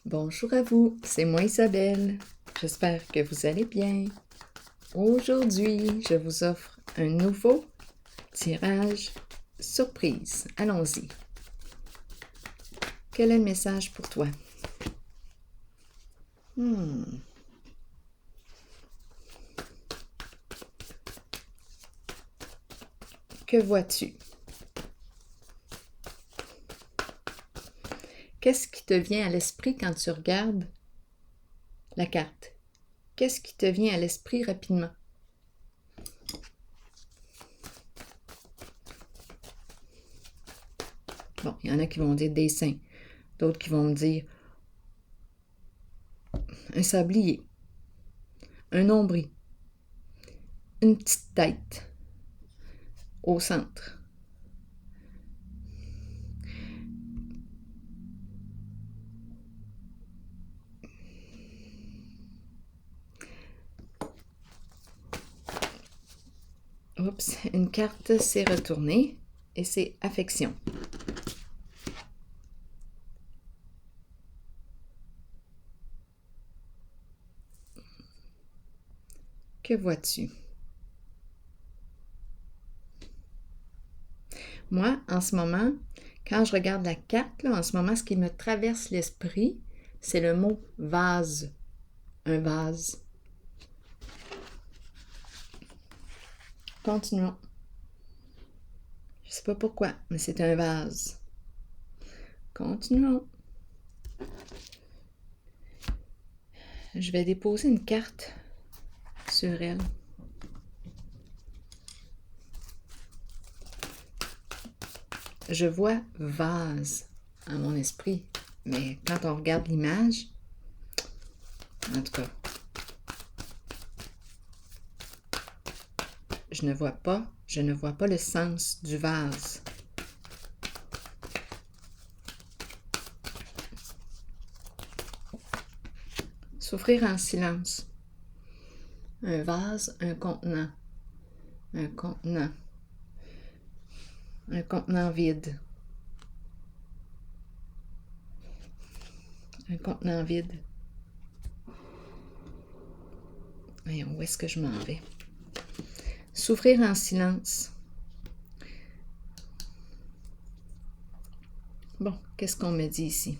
Bonjour à vous, c'est moi Isabelle. J'espère que vous allez bien. Aujourd'hui, je vous offre un nouveau tirage surprise. Allons-y. Quel est le message pour toi? Que vois-tu? Qu'est-ce qui te vient à l'esprit quand tu regardes la carte? Qu'est-ce qui te vient à l'esprit rapidement? Bon, il y en a qui vont dire dessin, d'autres qui vont me dire un sablier, un nombril, une petite tête au centre. Oups, une carte s'est retournée et c'est affection. Que vois-tu? Moi, en ce moment, quand je regarde la carte, là, en ce moment, ce qui me traverse l'esprit, c'est le mot vase. Un vase. Continuons. Je ne sais pas pourquoi, mais c'est un vase. Continuons. Je vais déposer une carte sur elle. Je vois vase en mon esprit, mais quand on regarde l'image, en tout cas, je ne vois pas le sens du vase. Souffrir en silence. Un vase, un contenant. Un contenant. Un contenant vide. Un contenant vide. Voyons, où est-ce que je m'en vais? Souffrir en silence. Bon, qu'est-ce qu'on me dit ici?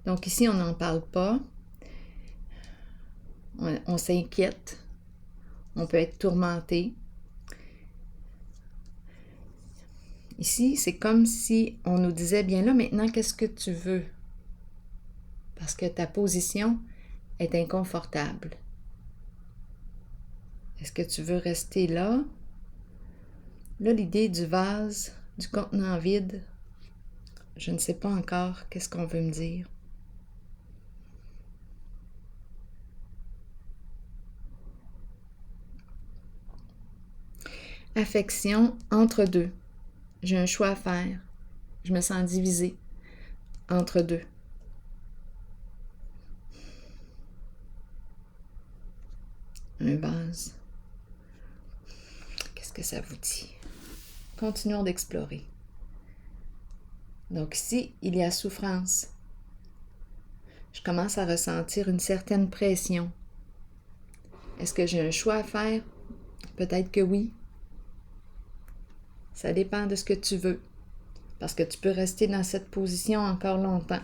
Donc ici, on n'en parle pas. On s'inquiète. On peut être tourmenté. Ici, c'est comme si on nous disait, bien là, maintenant, qu'est-ce que tu veux? Parce que ta position est inconfortable. Est-ce que tu veux rester là? Là, l'idée du vase, du contenant vide, je ne sais pas encore qu'est-ce qu'on veut me dire. Affection entre deux. J'ai un choix à faire. Je me sens divisée entre deux. Un vase. Qu'est-ce que ça vous dit? Continuons d'explorer. Donc ici, il y a souffrance. Je commence à ressentir une certaine pression. Est-ce que j'ai un choix à faire? Peut-être que oui. Ça dépend de ce que tu veux. Parce que tu peux rester dans cette position encore longtemps.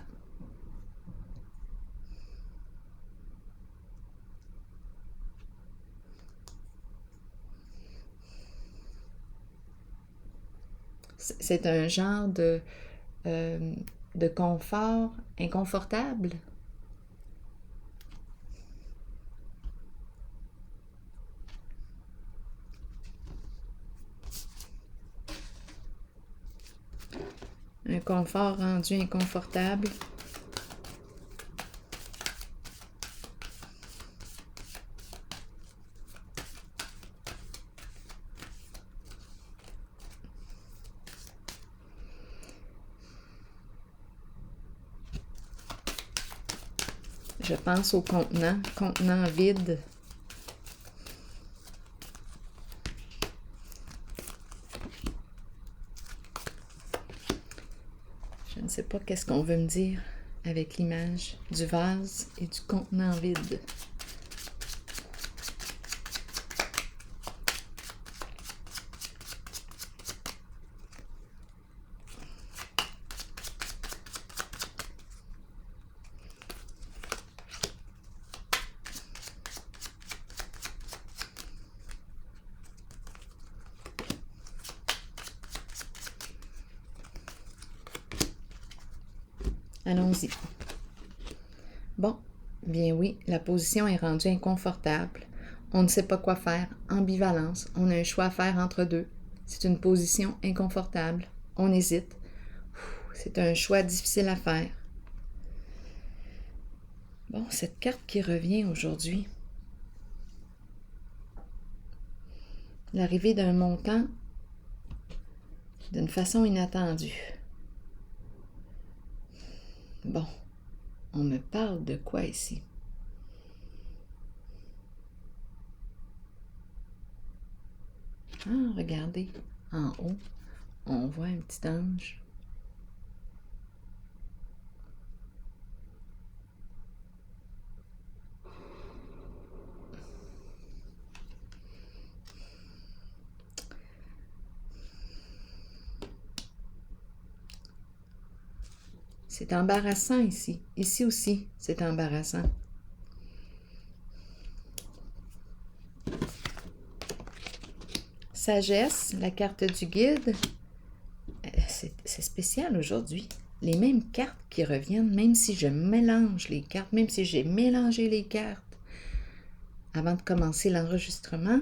C'est un genre de confort inconfortable. Un confort rendu inconfortable. Je pense au contenant vide. ne sait pas qu'est-ce qu'on veut me dire avec l'image du vase et du contenant vide. Allons-y. Bon, bien oui, la position est rendue inconfortable. On ne sait pas quoi faire. Ambivalence. On a un choix à faire entre deux. C'est une position inconfortable. On hésite. C'est un choix difficile à faire. Bon, cette carte qui revient aujourd'hui. L'arrivée d'un montant d'une façon inattendue. Bon, on me parle de quoi ici? Ah, regardez, en haut, on voit un petit ange. C'est embarrassant ici. Ici aussi, c'est embarrassant. Sagesse, la carte du guide. C'est spécial aujourd'hui. Les mêmes cartes qui reviennent, même si je mélange les cartes, même si j'ai mélangé les cartes avant de commencer l'enregistrement,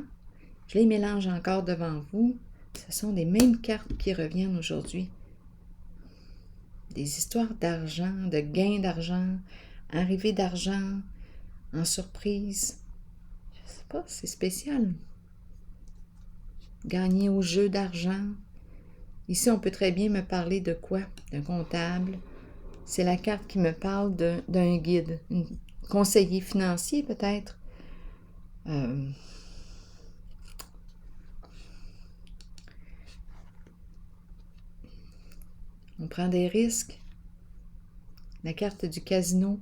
je les mélange encore devant vous. Ce sont les mêmes cartes qui reviennent aujourd'hui. Des histoires d'argent, de gains d'argent, arrivée d'argent, en surprise. Je sais pas, c'est spécial. Gagner au jeu d'argent. Ici, on peut très bien me parler de quoi? D'un comptable. C'est la carte qui me parle d'un guide, un conseiller financier peut-être. On prend des risques. La carte du casino.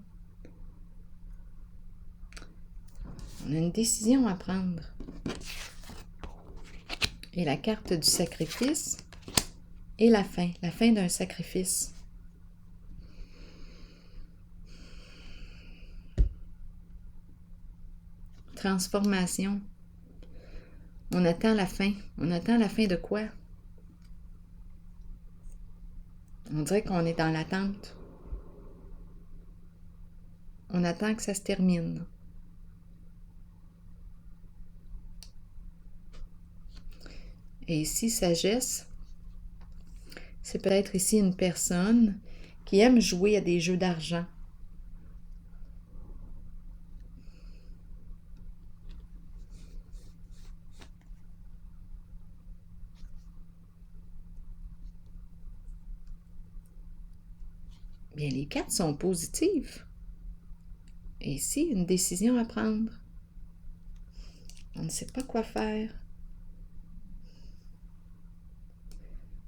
On a une décision à prendre. Et la carte du sacrifice et la fin d'un sacrifice. Transformation. On attend la fin. On attend la fin de quoi? On dirait qu'on est dans l'attente. On attend que ça se termine. Et ici, sagesse, c'est peut-être ici une personne qui aime jouer à des jeux d'argent. Bien, les cartes sont positives. Et ici, une décision à prendre. On ne sait pas quoi faire.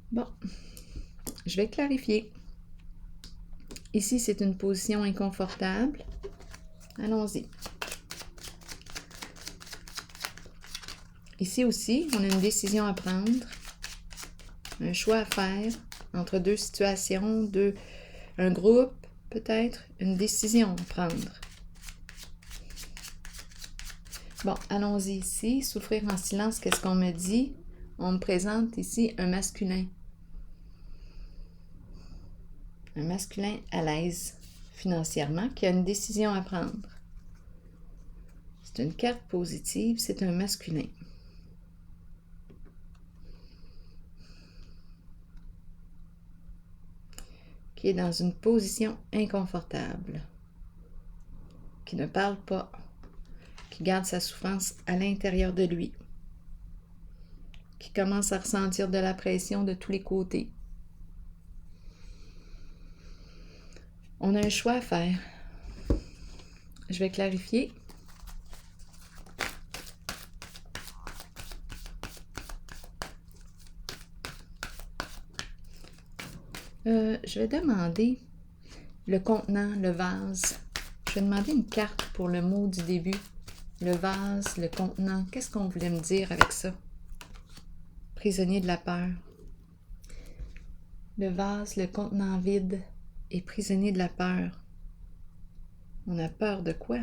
Bon, je vais clarifier. Ici, c'est une position inconfortable. Allons-y. Ici aussi, on a une décision à prendre, un choix à faire entre deux situations, un groupe, peut-être, une décision à prendre. Bon, allons-y ici. Souffrir en silence, qu'est-ce qu'on me dit? On me présente ici un masculin. Un masculin à l'aise financièrement qui a une décision à prendre. C'est une carte positive, c'est un masculin. Qui est dans une position inconfortable. Qui ne parle pas. Qui garde sa souffrance à l'intérieur de lui. Qui commence à ressentir de la pression de tous les côtés. On a un choix à faire. Je vais clarifier. Je vais demander le contenant, le vase. Je vais demander une carte pour le mot du début. Le vase, le contenant. Qu'est-ce qu'on voulait me dire avec ça? Prisonnier de la peur. Le vase, le contenant vide et prisonnier de la peur. On a peur de quoi?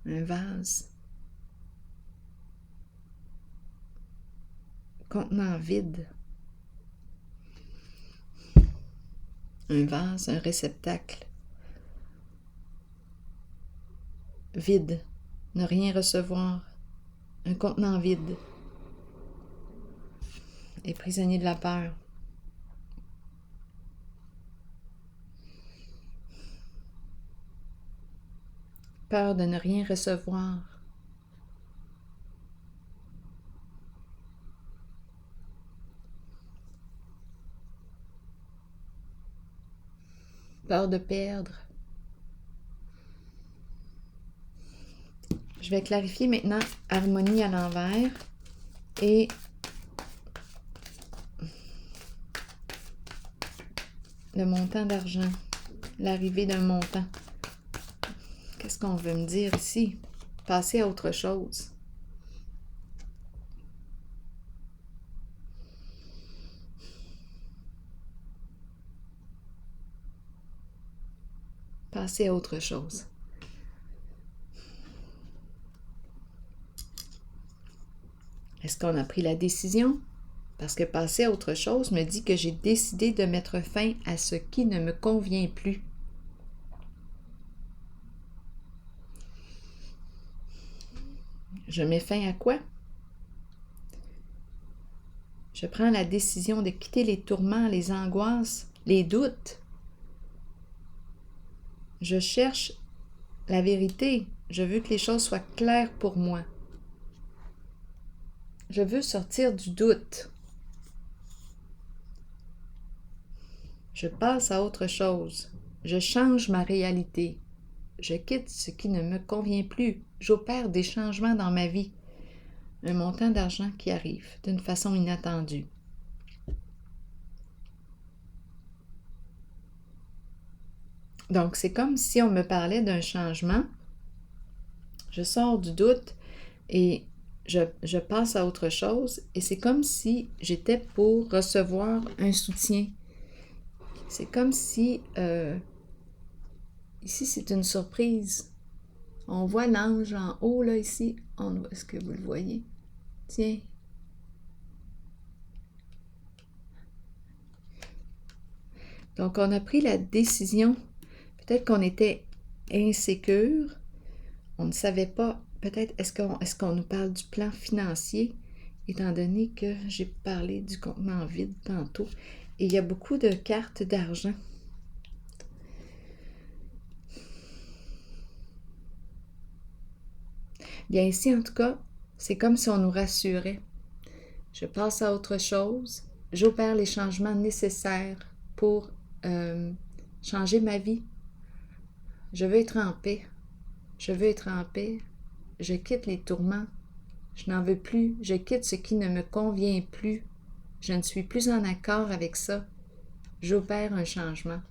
Un vase. Contenant vide. Un vase, un réceptacle. Vide. Ne rien recevoir. Un contenant vide. Et prisonnier de la peur. Peur de ne rien recevoir. Peur de perdre. Je vais clarifier maintenant harmonie à l'envers et le montant d'argent, l'arrivée d'un montant. Qu'est-ce qu'on veut me dire ici? Passer à autre chose. Passer à autre chose. Est-ce qu'on a pris la décision? Parce que passer à autre chose me dit que j'ai décidé de mettre fin à ce qui ne me convient plus. Je mets fin à quoi? Je prends la décision de quitter les tourments, les angoisses, les doutes. Je cherche la vérité. Je veux que les choses soient claires pour moi. Je veux sortir du doute. Je passe à autre chose. Je change ma réalité. Je quitte ce qui ne me convient plus. J'opère des changements dans ma vie. Un montant d'argent qui arrive d'une façon inattendue. Donc, c'est comme si on me parlait d'un changement. Je sors du doute et je passe à autre chose. Et c'est comme si j'étais pour recevoir un soutien. C'est comme si... ici, c'est une surprise. On voit l'ange en haut, là, ici. Est-ce que vous le voyez? Tiens. Donc, on a pris la décision. Peut-être qu'on était insécure. On ne savait pas. Peut-être, est-ce qu'on nous parle du plan financier, étant donné que j'ai parlé du contenant vide tantôt. Et il y a beaucoup de cartes d'argent. Bien ici, en tout cas, c'est comme si on nous rassurait. Je passe à autre chose. J'opère les changements nécessaires pour changer ma vie. Je veux être en paix. Je veux être en paix. Je quitte les tourments. Je n'en veux plus. Je quitte ce qui ne me convient plus. Je ne suis plus en accord avec ça. J'opère un changement.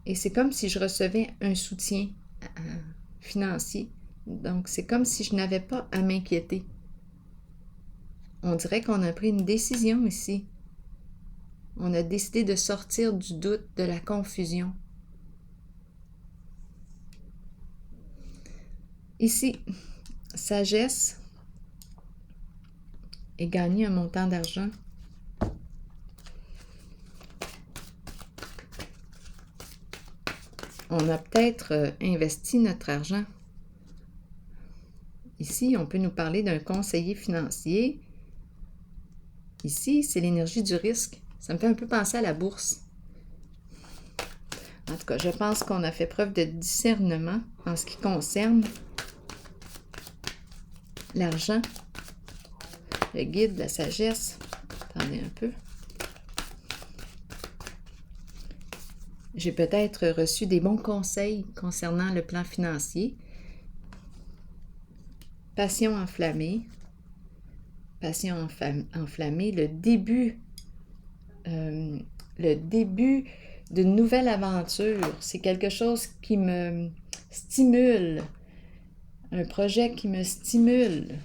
Et c'est comme si je recevais un soutien financier. Donc, c'est comme si je n'avais pas à m'inquiéter. On dirait qu'on a pris une décision ici. On a décidé de sortir du doute, de la confusion. Ici, sagesse et gagner un montant d'argent. On a peut-être investi notre argent. Ici, on peut nous parler d'un conseiller financier. Ici, c'est l'énergie du risque. Ça me fait un peu penser à la bourse. En tout cas, je pense qu'on a fait preuve de discernement en ce qui concerne l'argent, le guide, la sagesse. Attendez un peu. J'ai peut-être reçu des bons conseils concernant le plan financier. Passion enflammée. Passion enflammée, le début le début d'une nouvelle aventure. C'est quelque chose qui me stimule, un projet qui me stimule.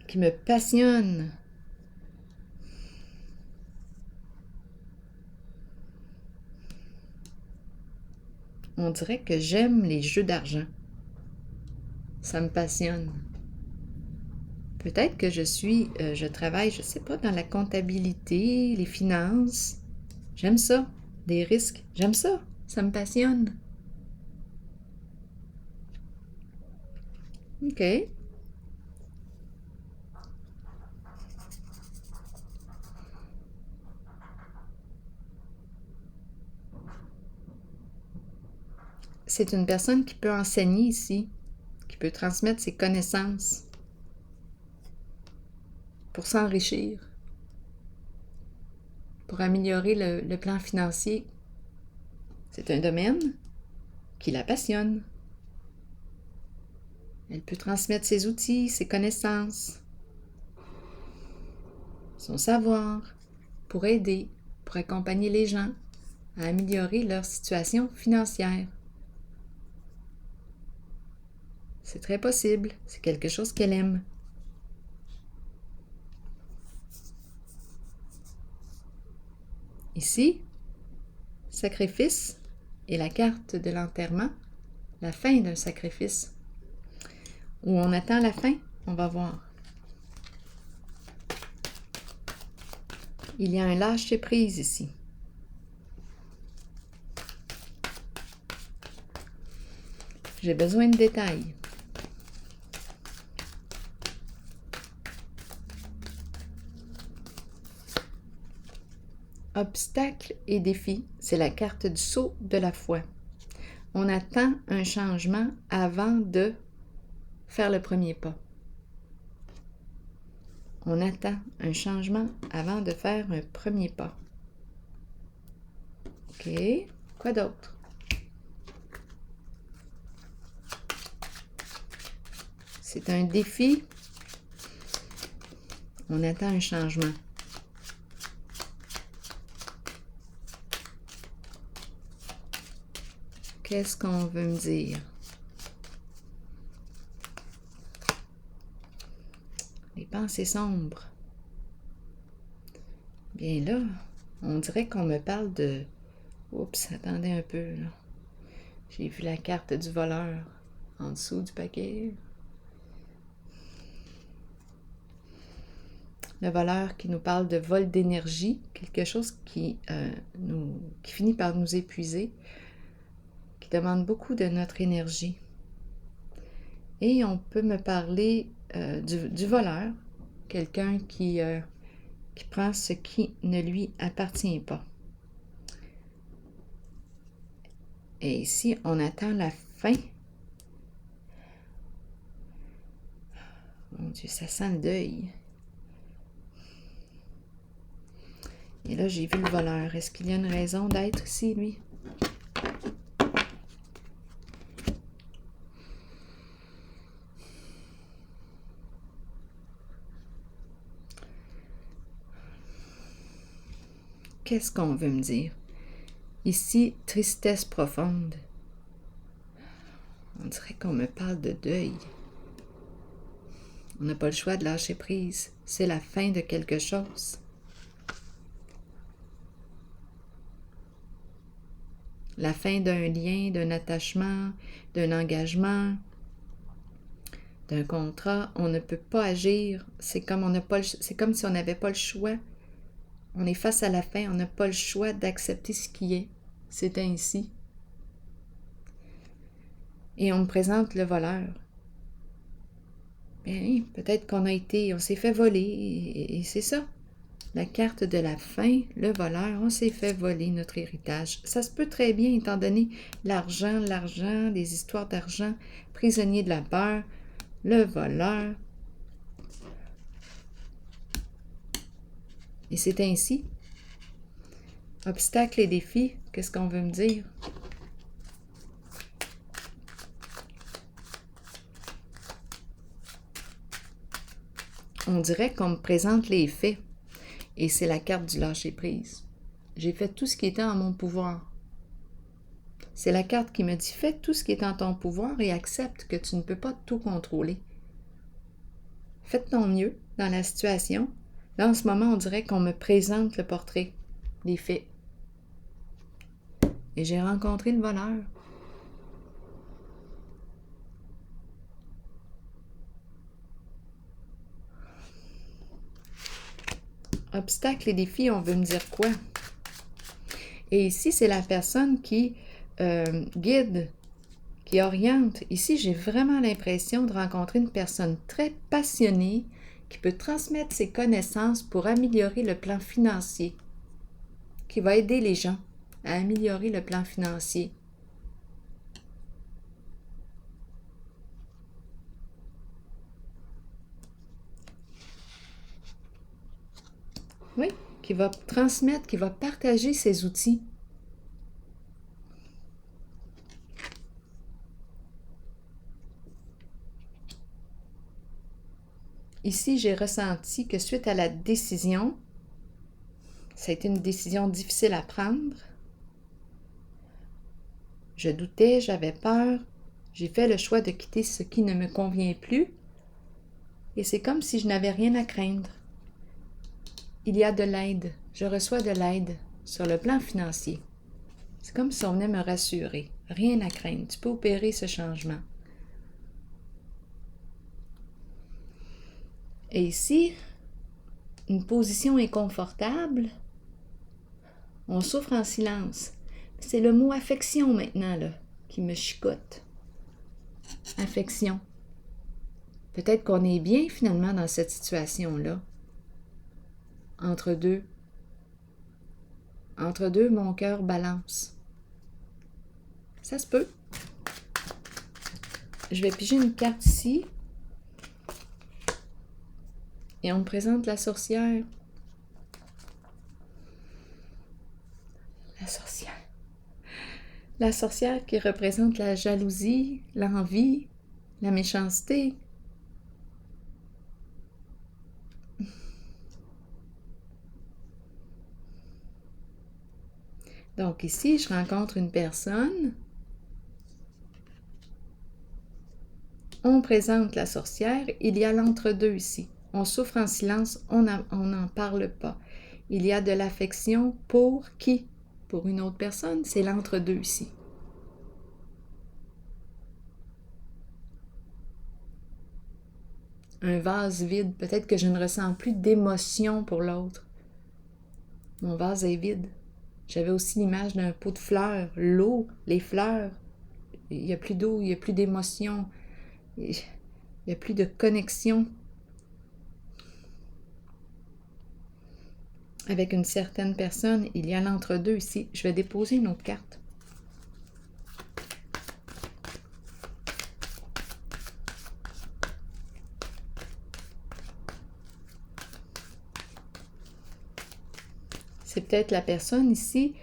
Qui me passionne. On dirait que j'aime les jeux d'argent. Ça me passionne. Peut-être que je travaille, je sais pas, dans la comptabilité, les finances. J'aime ça. Des risques. J'aime ça. Ça me passionne. OK. C'est une personne qui peut enseigner ici, qui peut transmettre ses connaissances pour s'enrichir, pour améliorer le plan financier. C'est un domaine qui la passionne. Elle peut transmettre ses outils, ses connaissances, son savoir pour aider, pour accompagner les gens à améliorer leur situation financière. C'est très possible, c'est quelque chose qu'elle aime. Ici, sacrifice et la carte de l'enterrement, la fin d'un sacrifice. Où on attend la fin, on va voir. Il y a un lâcher-prise ici. J'ai besoin de détails. Obstacles et défis, c'est la carte du saut de la foi. On attend un changement avant de faire le premier pas. On attend un changement avant de faire un premier pas. OK. Quoi d'autre? C'est un défi. On attend un changement. Qu'est-ce qu'on veut me dire? Les pensées sombres. Bien là, on dirait qu'on me parle de... Oups, attendez un peu, là. J'ai vu la carte du voleur en dessous du paquet. Le voleur qui nous parle de vol d'énergie, quelque chose qui finit par nous épuiser, qui demande beaucoup de notre énergie. Et on peut me parler du voleur, quelqu'un qui prend ce qui ne lui appartient pas. Et ici, on attend la fin. Mon Dieu, ça sent le deuil. Et là, j'ai vu le voleur. Est-ce qu'il y a une raison d'être ici, lui? Qu'est-ce qu'on veut me dire? Ici, tristesse profonde. On dirait qu'on me parle de deuil. On n'a pas le choix de lâcher prise. C'est la fin de quelque chose. La fin d'un lien, d'un attachement, d'un engagement, d'un contrat. On ne peut pas agir. C'est comme si on n'avait pas le choix. On est face à la fin, on n'a pas le choix d'accepter ce qui est. C'est ainsi. Et on me présente le voleur. Bien, peut-être on s'est fait voler, et c'est ça. La carte de la fin, le voleur, on s'est fait voler notre héritage. Ça se peut très bien, étant donné l'argent, les histoires d'argent, prisonnier de la peur, le voleur. Et c'est ainsi. Obstacles et défis, qu'est-ce qu'on veut me dire? on dirait qu'on me présente les faits. Et c'est la carte du lâcher-prise. J'ai fait tout ce qui était en mon pouvoir. C'est la carte qui me dit, fais tout ce qui est en ton pouvoir et accepte que tu ne peux pas tout contrôler. Fais de ton mieux dans la situation. Là, en ce moment, on dirait qu'on me présente le portrait, les faits. Et j'ai rencontré le voleur. Obstacles et défis, on veut me dire quoi? Et ici, c'est la personne qui guide, qui oriente. Ici, j'ai vraiment l'impression de rencontrer une personne très passionnée qui peut transmettre ses connaissances pour améliorer le plan financier, qui va aider les gens à améliorer le plan financier. Oui, qui va transmettre, qui va partager ses outils. Ici, j'ai ressenti que suite à la décision, ça a été une décision difficile à prendre. Je doutais, j'avais peur. J'ai fait le choix de quitter ce qui ne me convient plus. Et c'est comme si je n'avais rien à craindre. Il y a de l'aide. Je reçois de l'aide sur le plan financier. C'est comme si on venait me rassurer. Rien à craindre. Tu peux opérer ce changement. Et ici, une position inconfortable, on souffre en silence. C'est le mot affection maintenant là, qui me chicote. Affection. Peut-être qu'on est bien finalement dans cette situation-là. Entre deux. Entre deux, mon cœur balance. Ça se peut. Je vais piger une carte ici. Et on me présente la sorcière. La sorcière. La sorcière qui représente la jalousie, l'envie, la méchanceté. Donc ici, je rencontre une personne. On présente la sorcière. Il y a l'entre-deux ici. On souffre en silence, on n'en parle pas. Il y a de l'affection pour qui? Pour une autre personne, c'est l'entre-deux ici. Un vase vide, peut-être que je ne ressens plus d'émotion pour l'autre. Mon vase est vide. J'avais aussi l'image d'un pot de fleurs, l'eau, les fleurs. Il n'y a plus d'eau, il n'y a plus d'émotion, il n'y a plus de connexion avec une certaine personne. Il y a l'entre-deux ici. Je vais déposer une autre carte. C'est peut-être la personne ici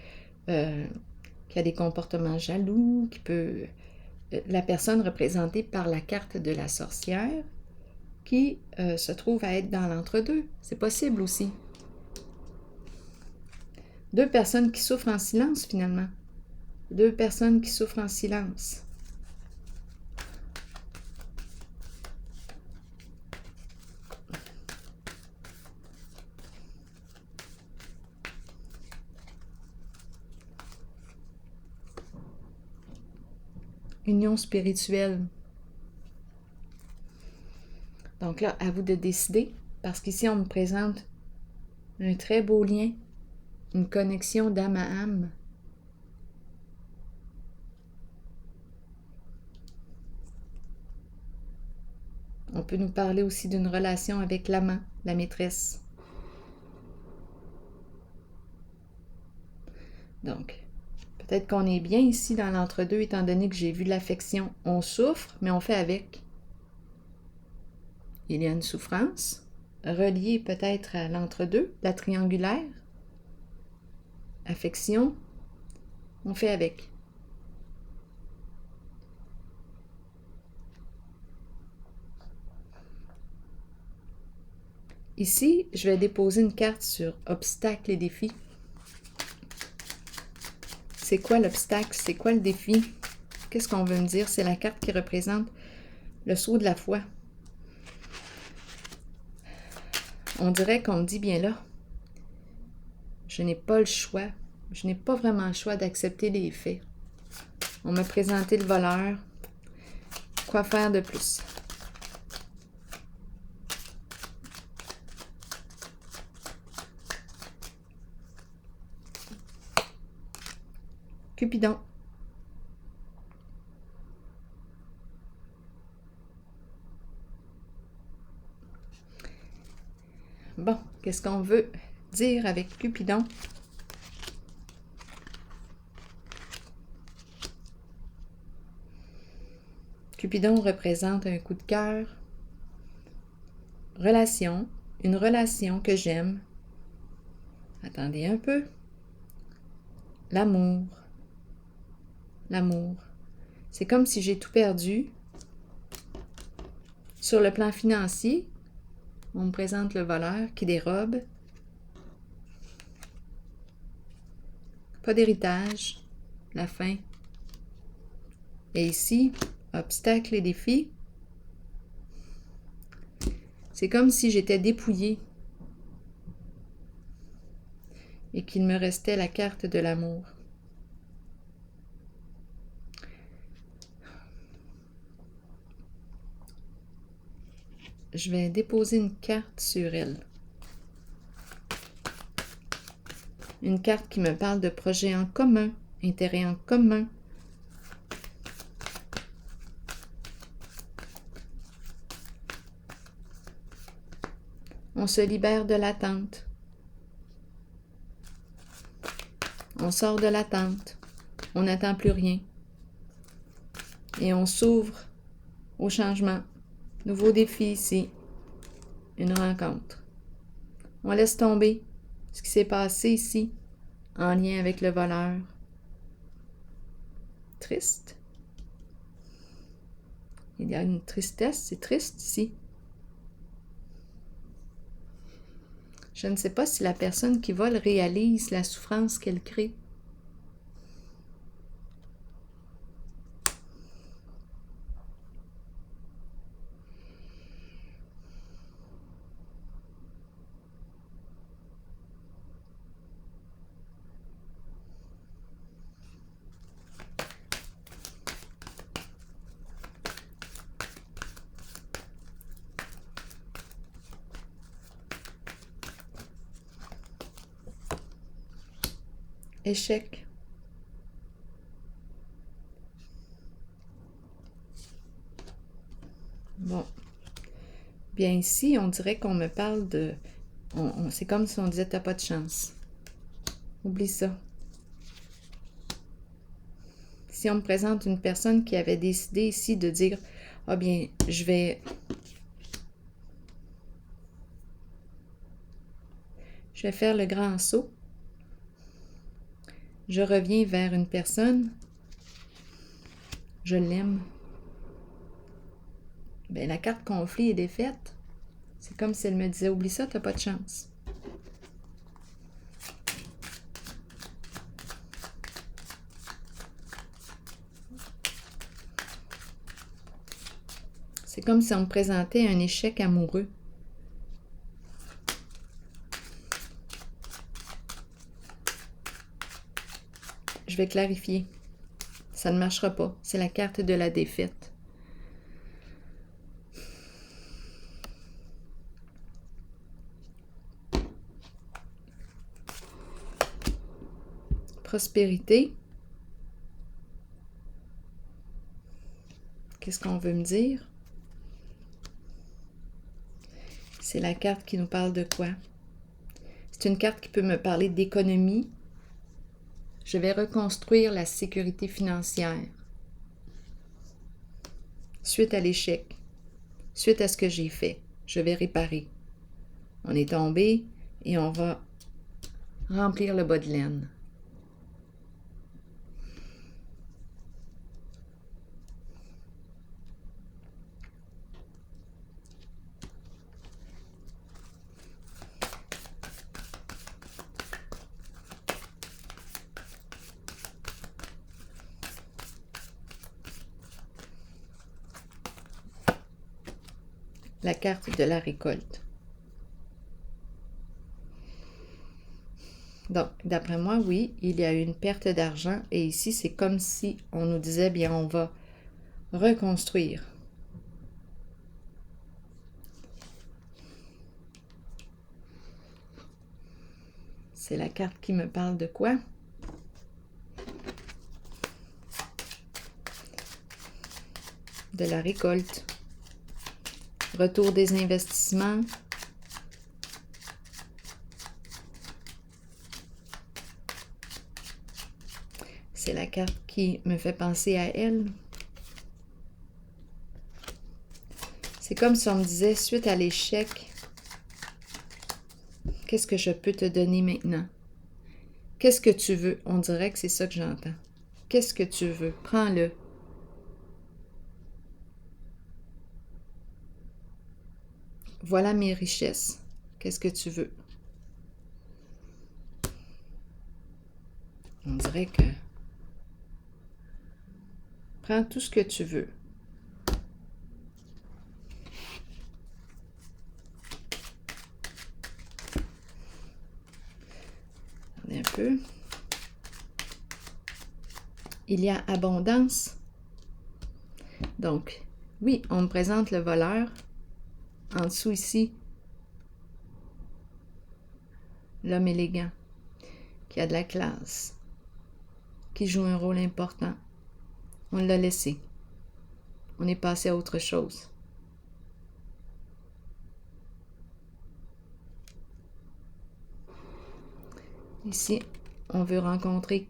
qui a des comportements jaloux, qui peut... la personne représentée par la carte de la sorcière qui se trouve à être dans l'entre-deux. C'est possible aussi. Deux personnes qui souffrent en silence, finalement. Deux personnes qui souffrent en silence. Union spirituelle. Donc là, à vous de décider, parce qu'ici, on me présente un très beau lien, une connexion d'âme à âme. On peut nous parler aussi d'une relation avec l'amant, la maîtresse. Donc, peut-être qu'on est bien ici dans l'entre-deux, étant donné que j'ai vu l'affection. On souffre, mais on fait avec. Il y a une souffrance, reliée peut-être à l'entre-deux, la triangulaire. Affection, on fait avec. Ici, je vais déposer une carte sur obstacles et défis. C'est quoi l'obstacle? C'est quoi le défi? Qu'est-ce qu'on veut me dire? C'est la carte qui représente le sceau de la foi. On dirait qu'on me dit bien là, je n'ai pas le choix. Je n'ai pas vraiment le choix d'accepter les faits. On m'a présenté le voleur. Quoi faire de plus? Cupidon. Bon, qu'est-ce qu'on veut dire avec Cupidon? Cupidon représente un coup de cœur, relation, une relation que j'aime. Attendez un peu. L'amour. L'amour. C'est comme si j'ai tout perdu. Sur le plan financier, on me présente le voleur qui dérobe. Pas d'héritage. La fin. Et ici, obstacles et défis. C'est comme si j'étais dépouillée et qu'il me restait la carte de l'amour. Je vais déposer une carte sur elle. Une carte qui me parle de projets en commun, intérêts en commun. On se libère de l'attente. On sort de l'attente. On n'attend plus rien. Et on s'ouvre au changement. Nouveau défi ici. Une rencontre. On laisse tomber ce qui s'est passé ici en lien avec le voleur. Triste. Il y a une tristesse, c'est triste ici. Je ne sais pas si la personne qui vole réalise la souffrance qu'elle crée. Échec. Bon. Bien ici, on dirait qu'on me parle de... c'est comme si on disait « t'as pas de chance ». Oublie ça. Si on me présente une personne qui avait décidé ici de dire « ah bien, je vais faire le grand saut ». Je reviens vers une personne, je l'aime. Bien, la carte conflit est défaite. C'est comme si elle me disait, oublie ça, t'as pas de chance. C'est comme si on me présentait un échec amoureux. Je vais clarifier. Ça ne marchera pas. C'est la carte de la défaite. Prospérité. Qu'est-ce qu'on veut me dire? C'est la carte qui nous parle de quoi? C'est une carte qui peut me parler d'économie. Je vais reconstruire la sécurité financière. Suite à l'échec, suite à ce que j'ai fait, je vais réparer. On est tombé et on va remplir le bas de laine. la carte de la récolte. Donc, d'après moi, oui, il y a eu une perte d'argent et ici, c'est comme si on nous disait, bien, on va reconstruire. C'est la carte qui me parle de quoi? De la récolte. Retour des investissements. C'est la carte qui me fait penser à elle. C'est comme si on me disait, suite à l'échec, qu'est-ce que je peux te donner maintenant? Qu'est-ce que tu veux? On dirait que c'est ça que j'entends. Qu'est-ce que tu veux? Prends-le. Voilà mes richesses. Qu'est-ce que tu veux? On dirait que... Prends tout ce que tu veux. Attendez un peu. Il y a abondance. Donc, oui, on me présente le voleur. En dessous ici, l'homme élégant, qui a de la classe, qui joue un rôle important. On l'a laissé. On est passé à autre chose. Ici, on veut rencontrer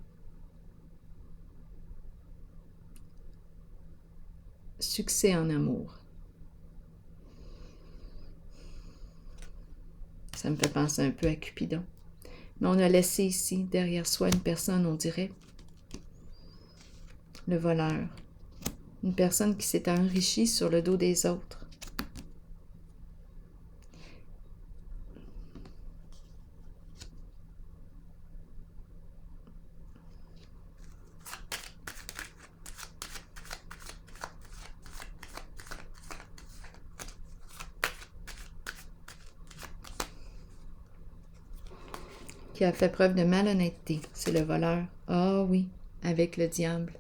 succès en amour. Ça me fait penser un peu à Cupidon. Mais on a laissé ici, derrière soi, une personne, on dirait, le voleur. Une personne qui s'est enrichie sur le dos des autres. Qui a fait preuve de malhonnêteté, c'est le voleur. Ah oui, avec le diable.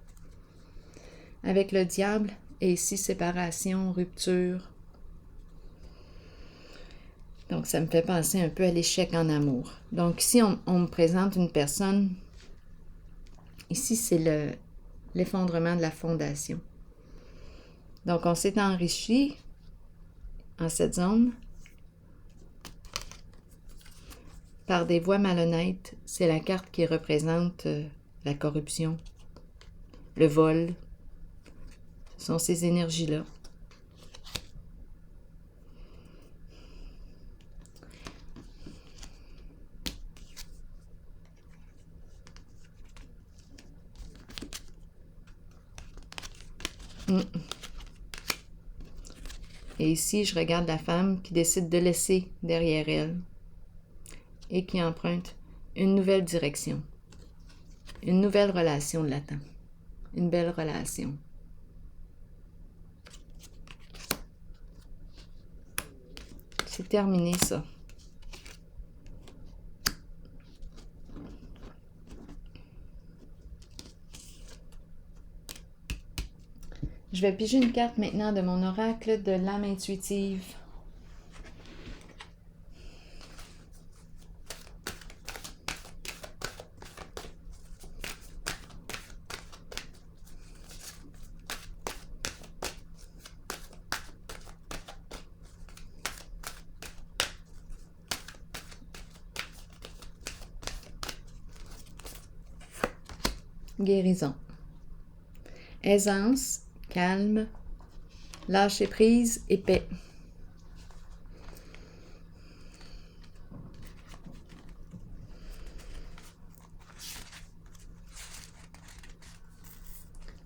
Avec le diable, et ici, séparation, rupture. Donc, ça me fait penser un peu à l'échec en amour. Donc, ici, on me présente une personne. Ici, c'est l'effondrement de la fondation. Donc, on s'est enrichi en cette zone par des voies malhonnêtes. C'est la carte qui représente la corruption, le vol. Ce sont ces énergies-là. Et ici, je regarde la femme qui décide de laisser derrière elle et qui emprunte une nouvelle direction, une nouvelle relation de l'attente, une belle relation. C'est terminé ça. Je vais piger une carte maintenant de mon oracle de l'âme intuitive. Guérison. Aisance, calme, lâcher prise et paix.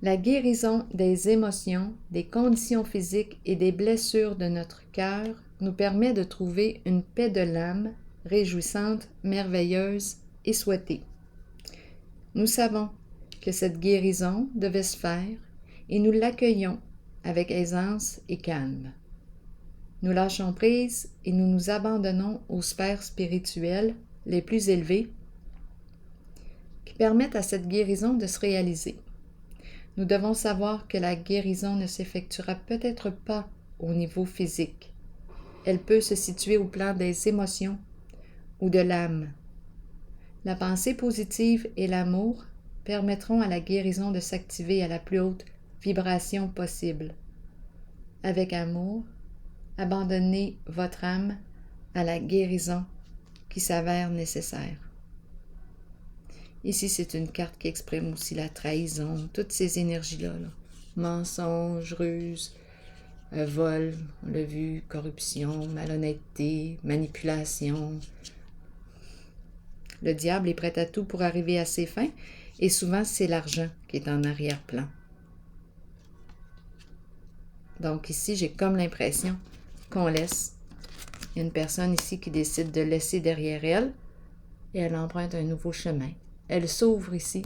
La guérison des émotions, des conditions physiques et des blessures de notre cœur nous permet de trouver une paix de l'âme réjouissante, merveilleuse et souhaitée. Nous savons que cette guérison devait se faire et nous l'accueillons avec aisance et calme. Nous lâchons prise et nous nous abandonnons aux sphères spirituelles les plus élevées qui permettent à cette guérison de se réaliser. Nous devons savoir que la guérison ne s'effectuera peut-être pas au niveau physique. Elle peut se situer au plan des émotions ou de l'âme. La pensée positive et l'amour permettront à la guérison de s'activer à la plus haute vibration possible. Avec amour, abandonnez votre âme à la guérison qui s'avère nécessaire. Ici, c'est une carte qui exprime aussi la trahison, toutes ces énergies-là. Mensonge, ruse, vol, on l'a vu, corruption, malhonnêteté, manipulation. Le diable est prêt à tout pour arriver à ses fins et souvent, c'est l'argent qui est en arrière-plan. Donc ici, j'ai comme l'impression qu'on laisse. Il y a une personne ici qui décide de laisser derrière elle et elle emprunte un nouveau chemin. Elle s'ouvre ici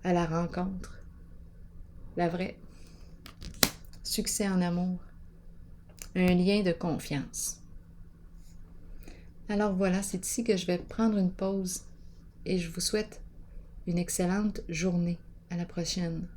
à la rencontre, la vraie. Succès en amour, un lien de confiance. Alors voilà, c'est ici que je vais prendre une pause et je vous souhaite une excellente journée. À la prochaine.